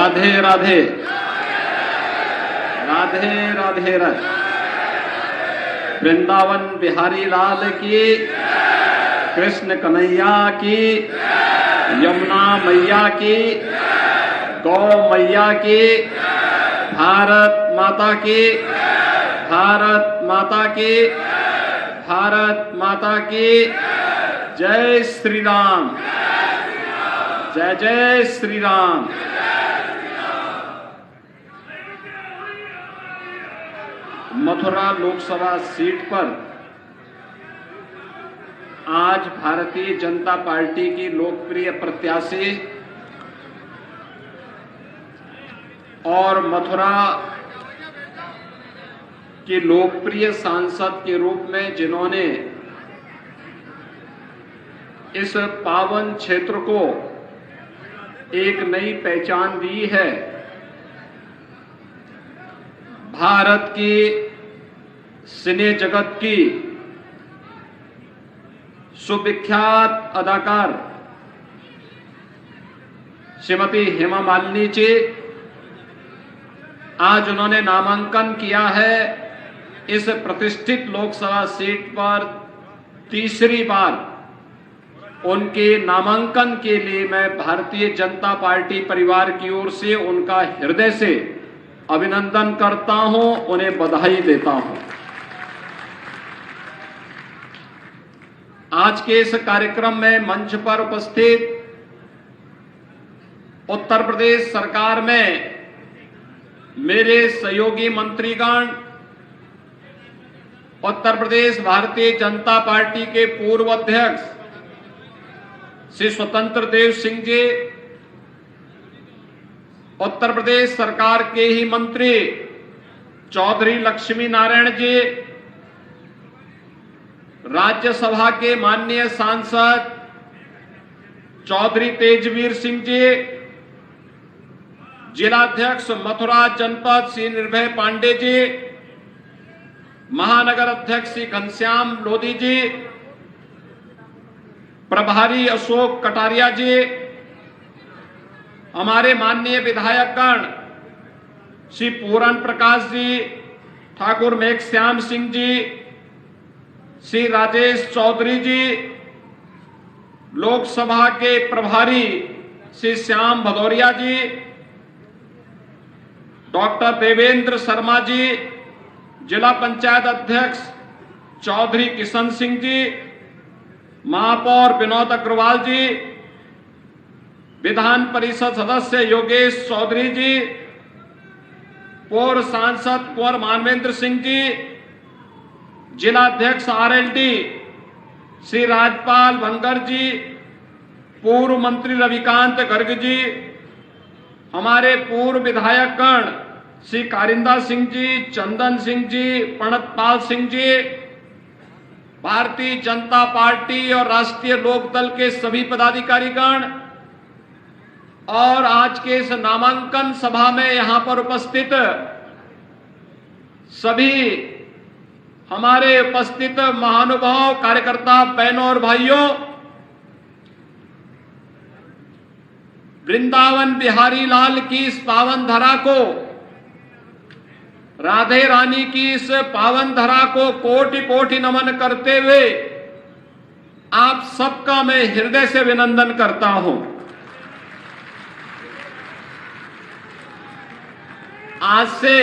राधे राधे, राधे राधे रथ। वृंदावन बिहारी लाल की, कृष्ण कन्हैया की, यमुना मैया की, गौ मैया की, भारत माता की, भारत माता की, भारत माता की। जय श्री राम, जय जय श्री राम। मथुरा लोकसभा सीट पर आज भारतीय जनता पार्टी की लोकप्रिय प्रत्याशी और मथुरा के लोकप्रिय सांसद के रूप में जिन्होंने इस पावन क्षेत्र को एक नई पहचान दी है, भारत की सिने जगत की सुविख्यात अदाकार श्रीमती हेमा मालिनी जी, आज उन्होंने नामांकन किया है इस प्रतिष्ठित लोकसभा सीट पर। तीसरी बार उनके नामांकन के लिए मैं भारतीय जनता पार्टी परिवार की ओर से उनका हृदय से अभिनंदन करता हूं, उन्हें बधाई देता हूं। आज के इस कार्यक्रम में मंच पर उपस्थित उत्तर प्रदेश सरकार में मेरे सहयोगी मंत्रीगण, उत्तर प्रदेश भारतीय जनता पार्टी के पूर्व अध्यक्ष श्री स्वतंत्र देव सिंह जी, उत्तर प्रदेश सरकार के ही मंत्री चौधरी लक्ष्मी नारायण जी, राज्यसभा के माननीय सांसद चौधरी तेजवीर सिंह जी, जिलाध्यक्ष मथुरा जनपद श्री निर्भय पांडे जी, महानगर अध्यक्ष श्री घनश्याम लोधी जी, प्रभारी अशोक कटारिया जी, हमारे माननीय विधायकगण श्री पूरन प्रकाश जी, ठाकुर मेघश्याम सिंह जी, श्री राजेश चौधरी जी, लोकसभा के प्रभारी श्री श्याम भदौरिया जी, डॉक्टर देवेंद्र शर्मा जी, जिला पंचायत अध्यक्ष चौधरी किशन सिंह जी, महापौर विनोद अग्रवाल जी, विधान परिषद सदस्य योगेश चौधरी जी, पूर्व सांसद कुंवर मानवेंद्र सिंह जी, जिलाध्यक्ष आरएलडी श्री राजपाल भंगर जी, पूर्व मंत्री रविकांत गर्ग जी, हमारे पूर्व विधायकगण श्री कारिंदा सिंह जी, चंदन सिंह जी, प्रणतपाल सिंह जी, भारतीय जनता पार्टी और राष्ट्रीय लोकदल के सभी पदाधिकारीगण और आज के इस नामांकन सभा में यहां पर उपस्थित सभी हमारे उपस्थित महानुभाव कार्यकर्ता बहनों और भाइयों, वृंदावन बिहारी लाल की इस पावन धरा को, राधे रानी की इस पावन धरा को कोटि कोटि नमन करते हुए आप सबका मैं हृदय से अभिनंदन करता हूं। आज से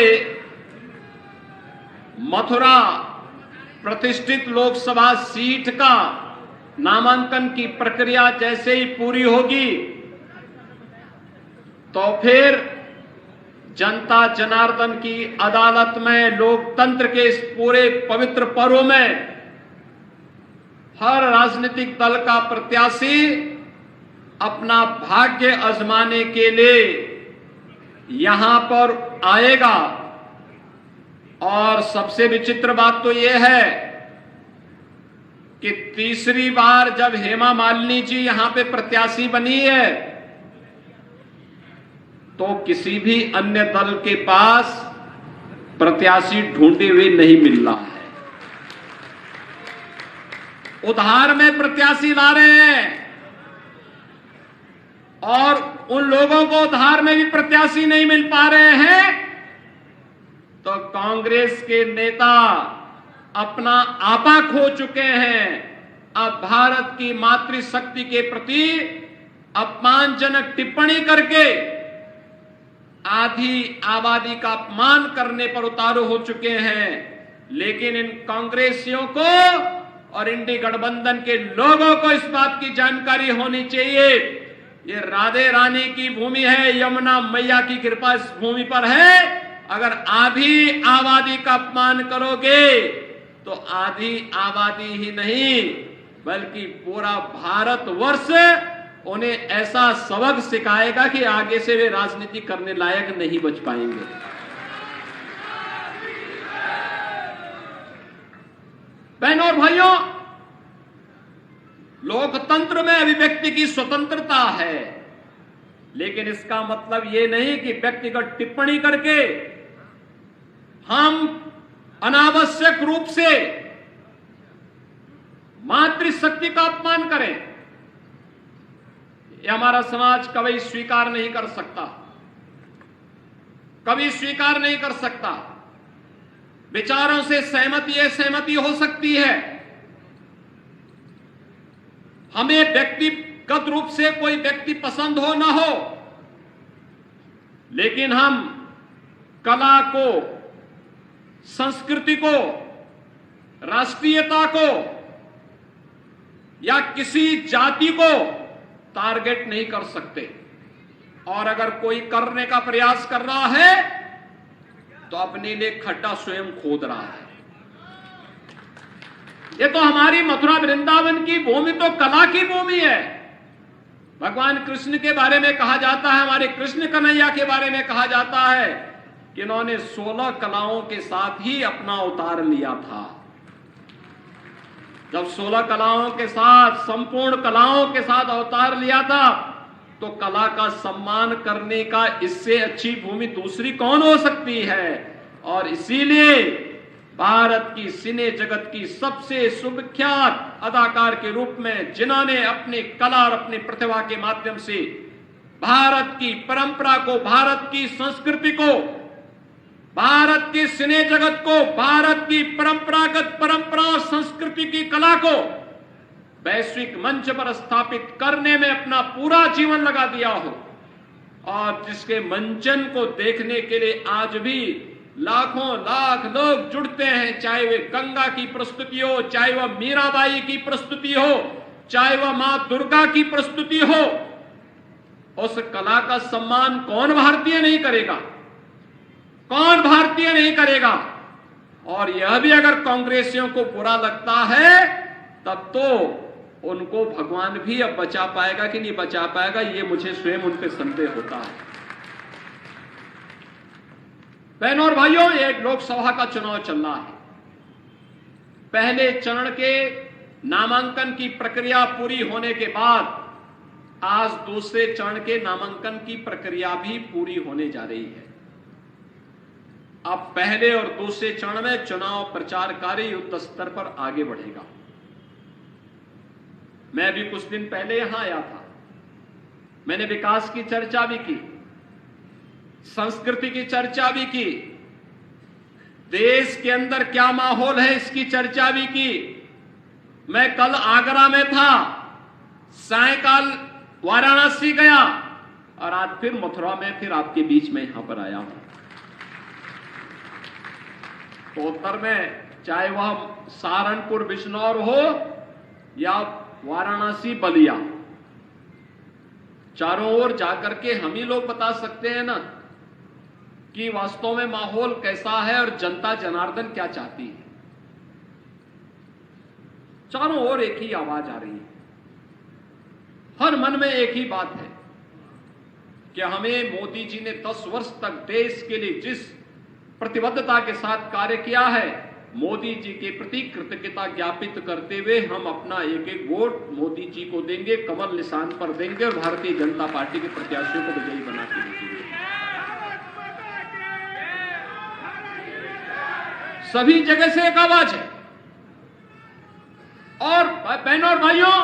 मथुरा प्रतिष्ठित लोकसभा सीट का नामांकन की प्रक्रिया जैसे ही पूरी होगी तो फिर जनता जनार्दन की अदालत में, लोकतंत्र के इस पूरे पवित्र पर्व में हर राजनीतिक दल का प्रत्याशी अपना भाग्य आजमाने के लिए यहां पर आएगा। और सबसे विचित्र बात तो यह है कि तीसरी बार जब हेमा मालिनी जी यहां पे प्रत्याशी बनी है तो किसी भी अन्य दल के पास प्रत्याशी ढूंढे हुए नहीं मिल रहा है, उधार में प्रत्याशी ला रहे हैं। और उन लोगों को धार में भी प्रत्याशी नहीं मिल पा रहे हैं, तो कांग्रेस के नेता अपना आपा खो चुके हैं। अब भारत की मातृशक्ति के प्रति अपमानजनक टिप्पणी करके आधी आबादी का अपमान करने पर उतारू हो चुके हैं। लेकिन इन कांग्रेसियों को और इंडी गठबंधन के लोगों को इस बात की जानकारी होनी चाहिए, ये राधे रानी की भूमि है, यमुना मैया की कृपा इस भूमि पर है। अगर आधी आबादी का अपमान करोगे तो आधी आबादी ही नहीं बल्कि पूरा भारतवर्ष उन्हें ऐसा सबक सिखाएगा कि आगे से वे राजनीति करने लायक नहीं बच पाएंगे। बहनों और भाइयों, लोकतंत्र में अभिव्यक्ति की स्वतंत्रता है, लेकिन इसका मतलब यह नहीं कि व्यक्तिगत टिप्पणी करके हम अनावश्यक रूप से मातृशक्ति का अपमान करें। यह हमारा समाज कभी स्वीकार नहीं कर सकता, कभी स्वीकार नहीं कर सकता। विचारों से सहमति हो सकती है, हमें व्यक्तिगत रूप से कोई व्यक्ति पसंद हो ना हो, लेकिन हम कला को, संस्कृति को, राष्ट्रीयता को या किसी जाति को टारगेट नहीं कर सकते। और अगर कोई करने का प्रयास कर रहा है तो अपने लिए खड्डा स्वयं खोद रहा है। ये तो हमारी मथुरा वृंदावन की भूमि तो कला की भूमि है। भगवान कृष्ण के बारे में कहा जाता है, हमारे कृष्ण कन्हैया के बारे में कहा जाता है कि इन्होंने 16 कलाओं के साथ ही अपना अवतार लिया था। जब 16 कलाओं के साथ, संपूर्ण कलाओं के साथ अवतार लिया था, तो कला का सम्मान करने का इससे अच्छी भूमि दूसरी कौन हो सकती है। और इसीलिए भारत की सिने जगत की सबसे सुविख्यात अदाकार के रूप में जिन्होंने अपनी कला और अपनी प्रतिभा के माध्यम से भारत की परंपरा को, भारत की संस्कृति को, भारत की सिने जगत को, भारत की परंपरा और संस्कृति की कला को वैश्विक मंच पर स्थापित करने में अपना पूरा जीवन लगा दिया हो, और जिसके मंचन को देखने के लिए आज भी लाखों लाख लोग जुड़ते हैं, चाहे वे गंगा की प्रस्तुति हो, चाहे वह मीराबाई की प्रस्तुति हो, चाहे वह मां दुर्गा की प्रस्तुति हो। उस कला का सम्मान कौन भारतीय नहीं करेगा, कौन भारतीय नहीं करेगा। और यह भी अगर कांग्रेसियों को बुरा लगता है तब तो उनको भगवान भी अब बचा पाएगा कि नहीं बचा पाएगा, ये मुझे स्वयं उन पे संदेह होता है। बहनों और भाइयों, एक लोकसभा का चुनाव चल रहा है। पहले चरण के नामांकन की प्रक्रिया पूरी होने के बाद आज दूसरे चरण के नामांकन की प्रक्रिया भी पूरी होने जा रही है। अब पहले और दूसरे चरण में चुनाव प्रचार कार्य युद्ध स्तर पर आगे बढ़ेगा। मैं भी कुछ दिन पहले यहां आया था, मैंने विकास की चर्चा भी की, संस्कृति की चर्चा भी की, देश के अंदर क्या माहौल है इसकी चर्चा भी की। मैं कल आगरा में था, सायंकाल वाराणसी गया और आज फिर मथुरा में फिर आपके बीच में यहां पर आया हूं। तो उत्तर में चाहे वह सहारनपुर बिजनौर हो या वाराणसी बलिया, चारों ओर जाकर के हम ही लोग बता सकते हैं ना कि वास्तव में माहौल कैसा है और जनता जनार्दन क्या चाहती है। चारों ओर एक ही आवाज आ रही है, हर मन में एक ही बात है कि हमें मोदी जी ने 10 वर्ष तक देश के लिए जिस प्रतिबद्धता के साथ कार्य किया है, मोदी जी के प्रति कृतज्ञता ज्ञापित करते हुए हम अपना एक एक वोट मोदी जी को देंगे, कमल निशान पर देंगे और भारतीय जनता पार्टी के प्रत्याशियों को विजयी बना के देंगे। सभी जगह से एक आवाज है। और बहनों और भाइयों,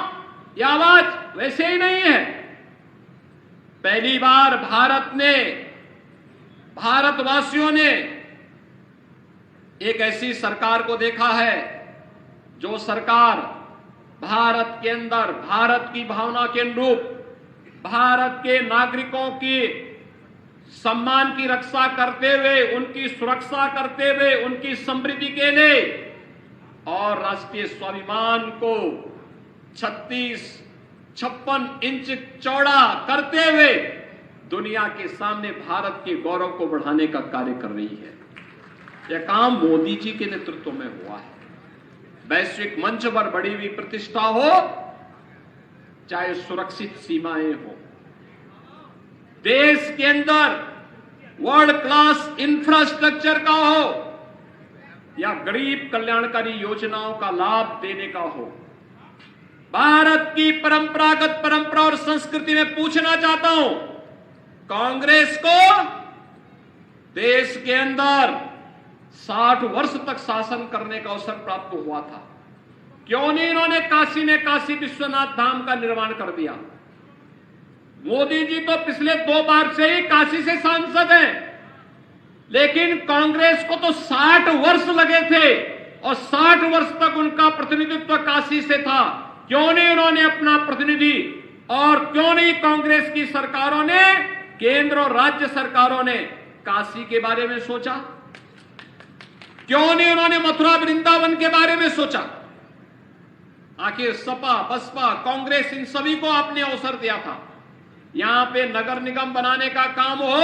यह आवाज वैसे ही नहीं है, पहली बार भारतवासियों ने एक ऐसी सरकार को देखा है जो सरकार भारत के अंदर भारत की भावना के अनुरूप भारत के नागरिकों की सम्मान की रक्षा करते हुए, उनकी सुरक्षा करते हुए, उनकी समृद्धि के लिए और राष्ट्रीय स्वाभिमान को 56 इंच चौड़ा करते हुए दुनिया के सामने भारत के गौरव को बढ़ाने का कार्य कर रही है। यह काम मोदी जी के नेतृत्व में हुआ है। वैश्विक मंच पर बढ़ी हुई प्रतिष्ठा हो, चाहे सुरक्षित सीमाएं हो, देश के अंदर वर्ल्ड क्लास इंफ्रास्ट्रक्चर का हो या गरीब कल्याणकारी योजनाओं का लाभ देने का हो, भारत की परंपरा और संस्कृति में पूछना चाहता हूं, कांग्रेस को देश के अंदर 60 वर्ष तक शासन करने का अवसर प्राप्त हुआ था। क्यों नहीं इन्होंने काशी में काशी विश्वनाथ धाम का निर्माण कर दिया? मोदी जी तो पिछले 2 बार से ही काशी से सांसद हैं, लेकिन कांग्रेस को तो 60 वर्ष लगे थे और 60 वर्ष तक उनका प्रतिनिधित्व काशी से था। क्यों नहीं उन्होंने अपना प्रतिनिधि, और क्यों नहीं कांग्रेस की सरकारों ने, केंद्र और राज्य सरकारों ने काशी के बारे में सोचा? क्यों नहीं उन्होंने मथुरा वृंदावन के बारे में सोचा? आखिर सपा, बसपा, कांग्रेस, इन सभी को आपने अवसर दिया था। यहां पे नगर निगम बनाने का काम हो,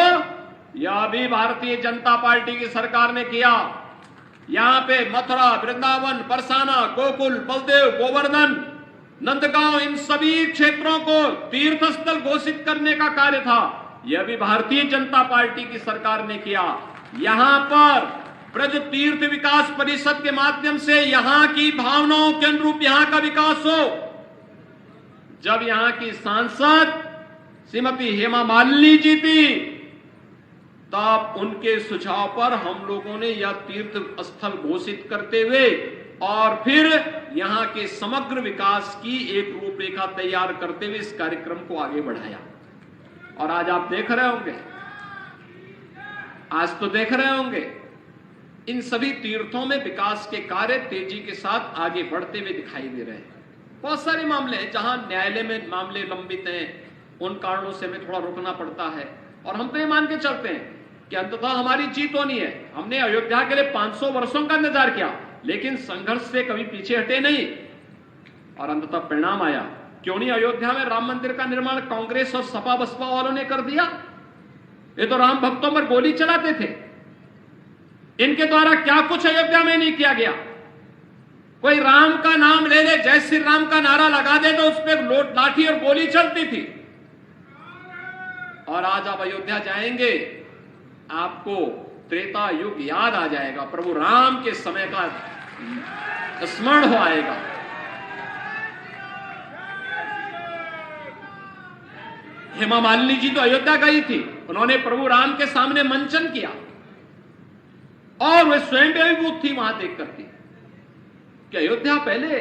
यह भी भारतीय जनता पार्टी की सरकार ने किया। यहां पे मथुरा, वृंदावन, बरसाना, गोकुल, बलदेव, गोवर्धन, नंदगांव, इन सभी क्षेत्रों को तीर्थ स्थल घोषित करने का कार्य था, यह भी भारतीय जनता पार्टी की सरकार ने किया। यहां पर ब्रज तीर्थ विकास परिषद के माध्यम से यहां की भावनाओं के अनुरूप यहां का विकास हो। जब यहां की सांसद श्रीमती हेमा मालिनी जी थी, तब उनके सुझाव पर हम लोगों ने यह तीर्थ स्थल घोषित करते हुए और फिर यहां के समग्र विकास की एक रूपरेखा तैयार करते हुए इस कार्यक्रम को आगे बढ़ाया। और आज आप देख रहे होंगे, आज तो देख रहे होंगे, इन सभी तीर्थों में विकास के कार्य तेजी के साथ आगे बढ़ते हुए दिखाई दे रहे हैं। बहुत सारे मामले हैं जहां न्यायालय में मामले लंबित हैं, उन कारणों से हमें थोड़ा रुकना पड़ता है। और हम तो ये मान के चलते हैं कि अंततः हमारी जीत होनी है। हमने अयोध्या के लिए 500 वर्षों का इंतजार किया, लेकिन संघर्ष से कभी पीछे हटे नहीं और अंततः परिणाम आया। क्यों नहीं अयोध्या में राम मंदिर का निर्माण कांग्रेस और सपा बसपा वालों ने कर दिया? ये तो राम भक्तों पर गोली चलाते थे। इनके द्वारा क्या कुछ अयोध्या में नहीं किया गया। कोई राम का नाम ले ले, जय श्री राम का नारा लगा दे तो उस पर लाठी और गोली चलती थी। और आज आप अयोध्या जाएंगे, आपको त्रेता युग याद आ जाएगा, प्रभु राम के समय का स्मरण हो आएगा। हेमा मालिनी जी तो अयोध्या गई थी, उन्होंने प्रभु राम के सामने मंचन किया और वे स्वयं भी अभिभूत थी वहां देख करके कि अयोध्या पहले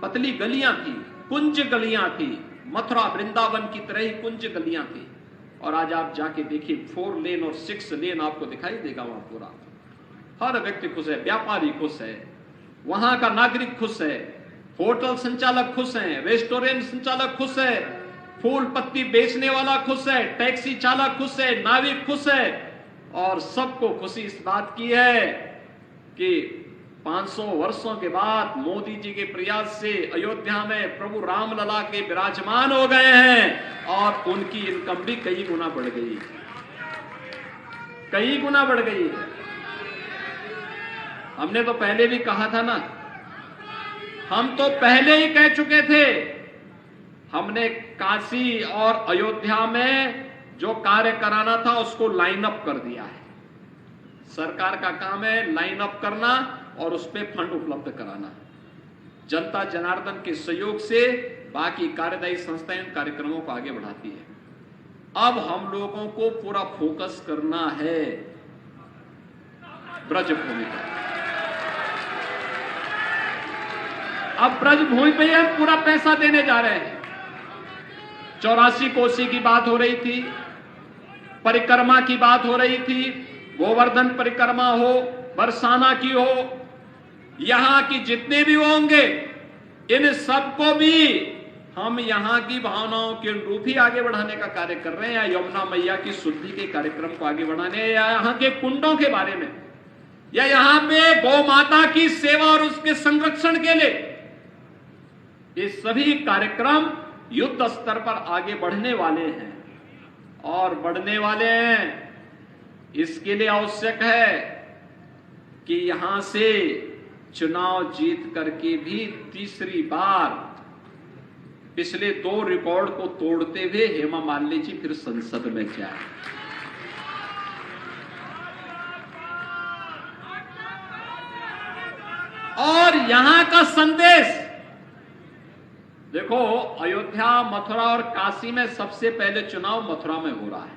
पतली गलियां थी, कुंज गलियां थी, मथुरा वृंदावन की तरह ही कुंज गलियां थी। और आज आप जाके देखिए 4 लेन और 6 लेन आपको दिखाई देगा वहां पूरा। हर व्यक्ति खुश है, व्यापारी खुश है, वहां का नागरिक खुश है, होटल संचालक खुश हैं, रेस्टोरेंट संचालक खुश है, फूल पत्ती बेचने वाला खुश है, टैक्सी चालक खुश है, नाविक खुश है। और सबको खुशी इस बात की है कि 500 वर्षों के बाद मोदी जी के प्रयास से अयोध्या में प्रभु रामलला के विराजमान हो गए हैं और उनकी इनकम भी कई गुना बढ़ गई है, कई गुना बढ़ गई है। हमने तो पहले भी कहा था ना, हम तो पहले ही कह चुके थे, हमने काशी और अयोध्या में जो कार्य कराना था उसको लाइन अप कर दिया है। सरकार का काम है लाइन अप करना और उस पर फंड उपलब्ध कराना। जनता जनार्दन के सहयोग से बाकी कार्यदायी संस्थाएं इन कार्यक्रमों को आगे बढ़ाती है। अब हम लोगों को पूरा फोकस करना है ब्रजभूमि पर। अब ब्रजभूमि पे हम पूरा पैसा देने जा रहे हैं। 84 कोसी की बात हो रही थी, परिक्रमा की बात हो रही थी, गोवर्धन परिक्रमा हो, बरसाना की हो, यहां की जितने भी होंगे, इन सबको भी हम यहां की भावनाओं के अनुरूप ही आगे बढ़ाने का कार्य कर रहे हैं, या यमुना मैया की शुद्धि के कार्यक्रम को आगे बढ़ाने, या यहां के कुंडों के बारे में, या यहां पे गौ माता की सेवा और उसके संरक्षण के लिए, ये सभी कार्यक्रम युद्ध स्तर पर आगे बढ़ने वाले हैं और बढ़ने वाले हैं। इसके लिए आवश्यक है कि यहां से चुनाव जीत करके भी तीसरी बार पिछले 2 रिकॉर्ड को तोड़ते हुए हेमा मालिनी जी फिर संसद में जाए। और यहां का संदेश देखो, अयोध्या, मथुरा और काशी में सबसे पहले चुनाव मथुरा में हो रहा है,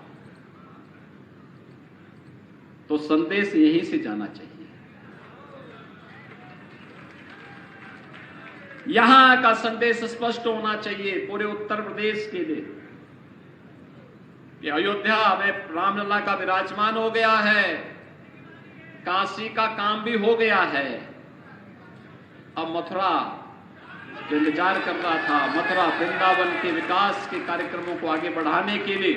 तो संदेश यहीं से जाना चाहिए। यहां का संदेश स्पष्ट होना चाहिए पूरे उत्तर प्रदेश के लिए कि अयोध्या में रामलला का विराजमान हो गया है, काशी का काम भी हो गया है, अब मथुरा जो इंतजार कर रहा था, मथुरा वृंदावन के विकास के कार्यक्रमों को आगे बढ़ाने के लिए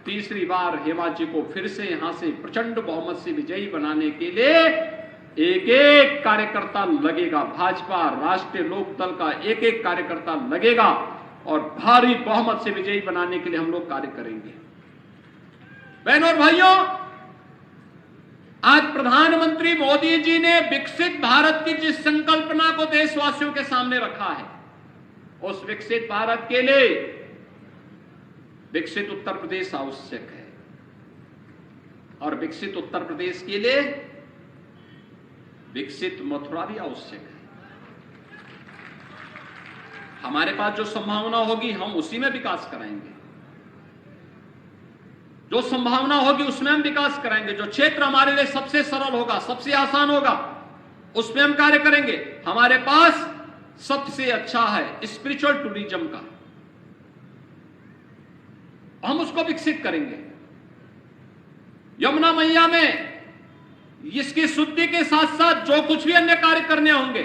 तीसरी बार हेमा जी को फिर से यहां से प्रचंड बहुमत से विजयी बनाने के लिए एक एक कार्यकर्ता लगेगा। भाजपा, राष्ट्रीय लोकदल का एक एक कार्यकर्ता लगेगा और भारी बहुमत से विजयी बनाने के लिए हम लोग कार्य करेंगे। बहनों और भाइयों, आज प्रधानमंत्री मोदी जी ने विकसित भारत की जिस संकल्पना को देशवासियों के सामने रखा है, उस विकसित भारत के लिए विकसित उत्तर प्रदेश आवश्यक है, और विकसित उत्तर प्रदेश के लिए विकसित मथुरा भी आवश्यक है। हमारे पास जो संभावना होगी हम उसी में विकास कराएंगे, जो संभावना होगी उसमें हम विकास कराएंगे। जो क्षेत्र हमारे लिए सबसे सरल होगा, सबसे आसान होगा, उसमें हम कार्य करेंगे। हमारे पास सबसे अच्छा है स्पिरिचुअल टूरिज्म का, हम उसको विकसित करेंगे। यमुना मैया में इसकी शुद्धि के साथ साथ जो कुछ भी अन्य कार्य करने होंगे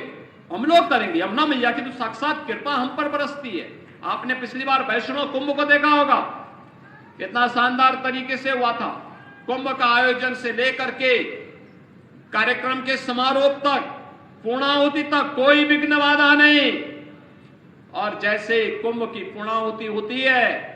हम लोग करेंगे। यमुना मैया की तो साक्षात कृपा हम पर बरसती है। आपने पिछली बार वैष्णो कुंभ को देखा होगा, कितना शानदार तरीके से हुआ था। कुंभ का आयोजन से लेकर के कार्यक्रम के समारोह तक, पूर्णाहुति तक कोई विघ्न बाधा नहीं। और जैसे कुंभ की पूर्णाहुति होती है,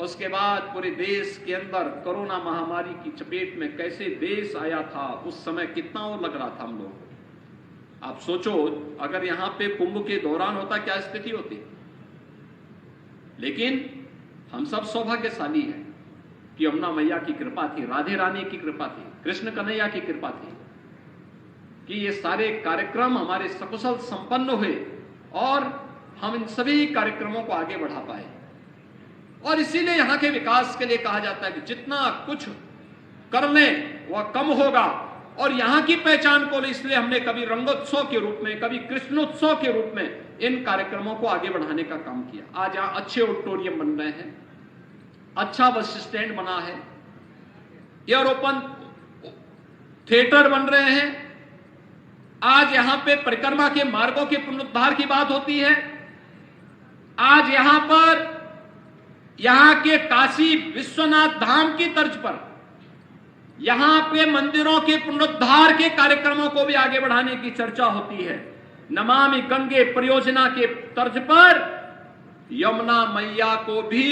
उसके बाद पूरे देश के अंदर कोरोना महामारी की चपेट में कैसे देश आया था, उस समय कितना और लग रहा था हम लोग। आप सोचो, अगर यहां पे कुंभ के दौरान होता क्या स्थिति होती। लेकिन हम सब सौभाग्यशाली हैं कि यमुना मैया की कृपा थी, राधे रानी की कृपा थी, कृष्ण कन्हैया की कृपा थी कि ये सारे कार्यक्रम हमारे सकुशल संपन्न हुए और हम इन सभी कार्यक्रमों को आगे बढ़ा पाए। और इसीलिए यहां के विकास के लिए कहा जाता है कि जितना कुछ कर लें वह कम होगा। और यहां की पहचान को इसलिए हमने कभी रंगोत्सव के रूप में, कभी कृष्णोत्सव के रूप में इन कार्यक्रमों को आगे बढ़ाने का काम किया। आज यहां अच्छे ऑडिटोरियम बन रहे हैं, अच्छा बस स्टैंड बना है, एयर ओपन थिएटर बन रहे हैं। आज यहां पे परिक्रमा के मार्गों के पुनरुद्धार की बात होती है। आज यहां पर यहां के काशी विश्वनाथ धाम की तर्ज पर यहां पे मंदिरों के पुनरुद्धार के कार्यक्रमों को भी आगे बढ़ाने की चर्चा होती है। नमामि गंगे परियोजना के तर्ज पर यमुना मैया को भी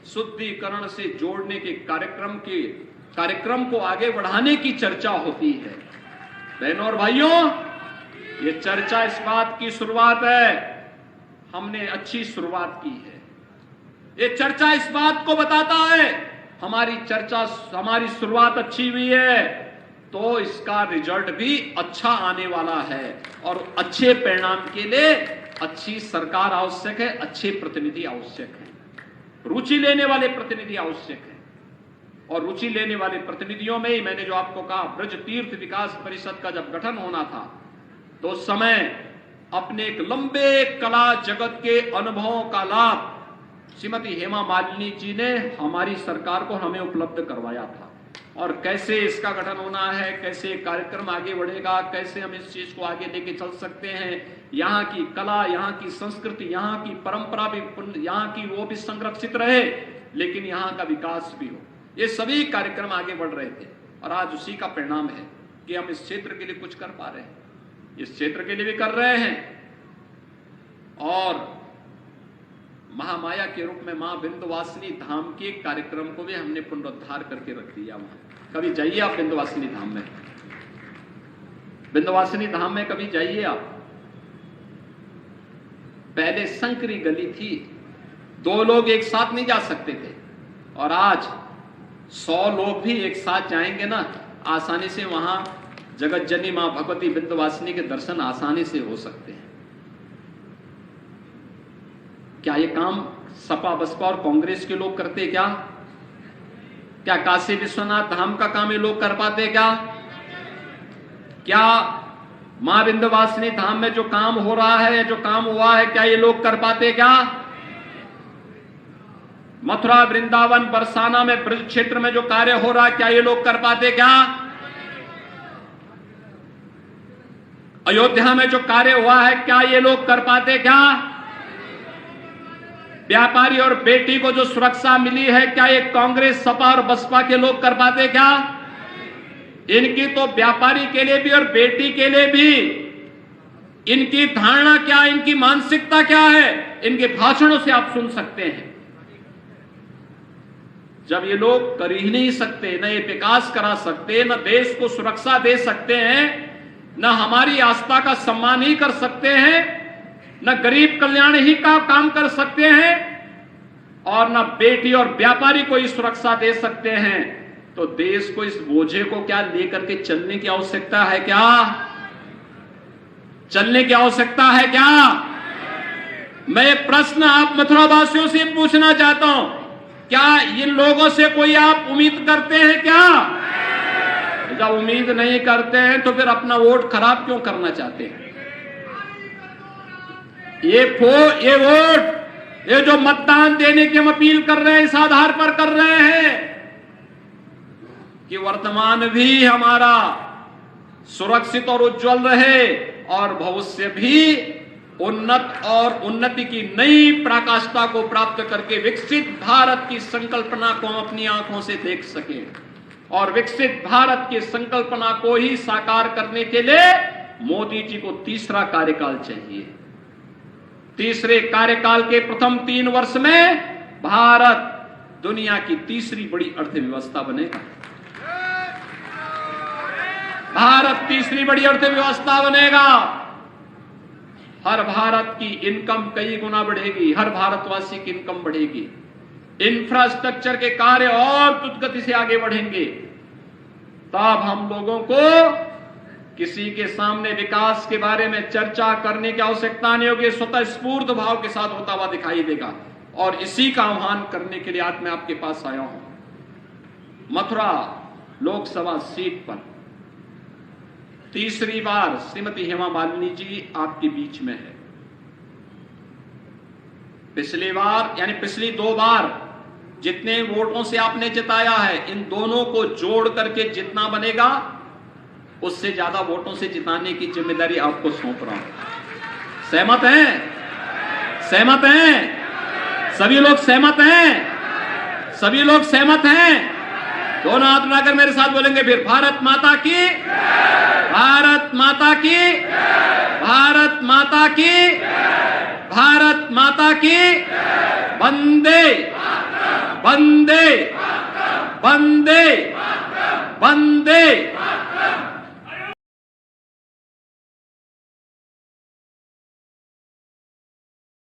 शुद्धिकरण से जोड़ने के कार्यक्रम को आगे बढ़ाने की चर्चा होती है। बहनों और भाइयों, ये चर्चा इस बात की शुरुआत है, हमने अच्छी शुरुआत की है। ये चर्चा इस बात को बताता है हमारी शुरुआत अच्छी हुई है, तो इसका रिजल्ट भी अच्छा आने वाला है। और अच्छे परिणाम के लिए अच्छी सरकार आवश्यक है, अच्छे प्रतिनिधि आवश्यक है, रुचि लेने वाले प्रतिनिधि आवश्यक है। और रुचि लेने वाले प्रतिनिधियों में ही मैंने जो आपको कहा, ब्रज तीर्थ विकास परिषद का जब गठन होना था, तो उस समय अपने एक लंबे कला जगत के अनुभवों का लाभ श्रीमती हेमा मालिनी जी ने हमारी सरकार को हमें उपलब्ध करवाया था, और कैसे इसका गठन होना है, कैसे कार्यक्रम आगे बढ़ेगा, कैसे हम इस चीज को आगे लेके चल सकते हैं, यहाँ की कला, यहाँ की संस्कृति, यहाँ की परंपरा भी, यहाँ की वो भी संरक्षित रहे, लेकिन यहाँ का विकास भी हो, ये सभी कार्यक्रम आगे बढ़ रहे थे। और आज उसी का परिणाम है कि हम इस क्षेत्र के लिए कुछ कर पा रहे हैं, इस क्षेत्र के लिए भी कर रहे हैं। और महामाया के रूप में मां विंध्यवासिनी धाम के कार्यक्रम को भी हमने पुनरुद्धार करके रख दिया। वहां कभी जाइए आप विंध्यवासिनी धाम में, विंध्यवासिनी धाम में कभी जाइए आप। पहले संकरी गली थी, 2 लोग एक साथ नहीं जा सकते थे, और आज 100 लोग भी एक साथ जाएंगे ना, आसानी से वहां जगत जननी मां भगवती विंध्यवासिनी के दर्शन आसानी से हो सकते हैं। क्या ये काम सपा बसपा और कांग्रेस के लोग करते क्या? क्या काशी विश्वनाथ धाम का काम ये लोग कर पाते क्या? क्या मां विंध्यवासिनी धाम में जो काम हो रहा है, जो काम हुआ है, क्या ये लोग कर पाते क्या? मथुरा, वृंदावन, बरसाना में, ब्रज क्षेत्र में जो कार्य हो रहा है, क्या ये लोग कर पाते क्या? अयोध्या में जो कार्य हुआ है, क्या ये लोग कर पाते क्या? व्यापारी और बेटी को जो सुरक्षा मिली है, क्या ये कांग्रेस, सपा और बसपा के लोग कर पाते क्या? इनकी तो व्यापारी के लिए भी और बेटी के लिए भी इनकी धारणा क्या, इनकी मानसिकता क्या है, इनके भाषणों से आप सुन सकते हैं। जब ये लोग कर ही नहीं सकते, न ये विकास करा सकते, न देश को सुरक्षा दे सकते हैं, न हमारी आस्था का सम्मान ही कर सकते हैं, न गरीब कल्याण ही का काम कर सकते हैं, और न बेटी और व्यापारी को ही सुरक्षा दे सकते हैं, तो देश को इस बोझे को क्या लेकर के चलने की आवश्यकता है क्या? चलने की आवश्यकता है क्या? मैं ये प्रश्न आप मथुरा वासियों से पूछना चाहता हूं, क्या इन लोगों से कोई आप उम्मीद करते हैं क्या? जब उम्मीद नहीं करते हैं तो फिर अपना वोट खराब क्यों करना चाहते हैं? ये वोट, ये जो मतदान देने की हम अपील कर रहे हैं, इस आधार पर कर रहे हैं कि वर्तमान भी हमारा सुरक्षित और उज्जवल रहे, और भविष्य भी उन्नत और उन्नति की नई पराकाष्ठा को प्राप्त करके विकसित भारत की संकल्पना को हम अपनी आंखों से देख सकें। और विकसित भारत की संकल्पना को ही साकार करने के लिए मोदी जी को तीसरा कार्यकाल चाहिए। तीसरे कार्यकाल के प्रथम 3 वर्ष में भारत दुनिया की तीसरी बड़ी अर्थव्यवस्था बनेगा। भारत तीसरी बड़ी अर्थव्यवस्था बनेगा। हर भारत की इनकम कई गुना बढ़ेगी, हर भारतवासी की इनकम बढ़ेगी, इंफ्रास्ट्रक्चर के कार्य और द्रुत गति से आगे बढ़ेंगे। तब हम लोगों को किसी के सामने विकास के बारे में चर्चा करने की आवश्यकता नहीं होगी, स्वतः स्फूर्त भाव के साथ होता हुआ दिखाई देगा। और इसी का आह्वान करने के लिए आज मैं आपके पास आया हूं। मथुरा लोकसभा सीट पर तीसरी बार श्रीमती हेमा मालिनी जी आपके बीच में है। पिछली बार यानी पिछली 2 बार जितने वोटों से आपने जिताया है, इन दोनों को जोड़ करके जितना बनेगा उससे ज्यादा वोटों से जिताने की जिम्मेदारी आपको सौंप रहा हूं। सहमत हैं? सहमत हैं? सभी लोग सहमत हैं? सभी लोग सहमत हैं? दोनों हाथ उठाकर मेरे साथ बोलेंगे फिर, भारत माता की, भारत माता की, भारत माता की, भारत माता की, वंदे वंदे वंदे वंदे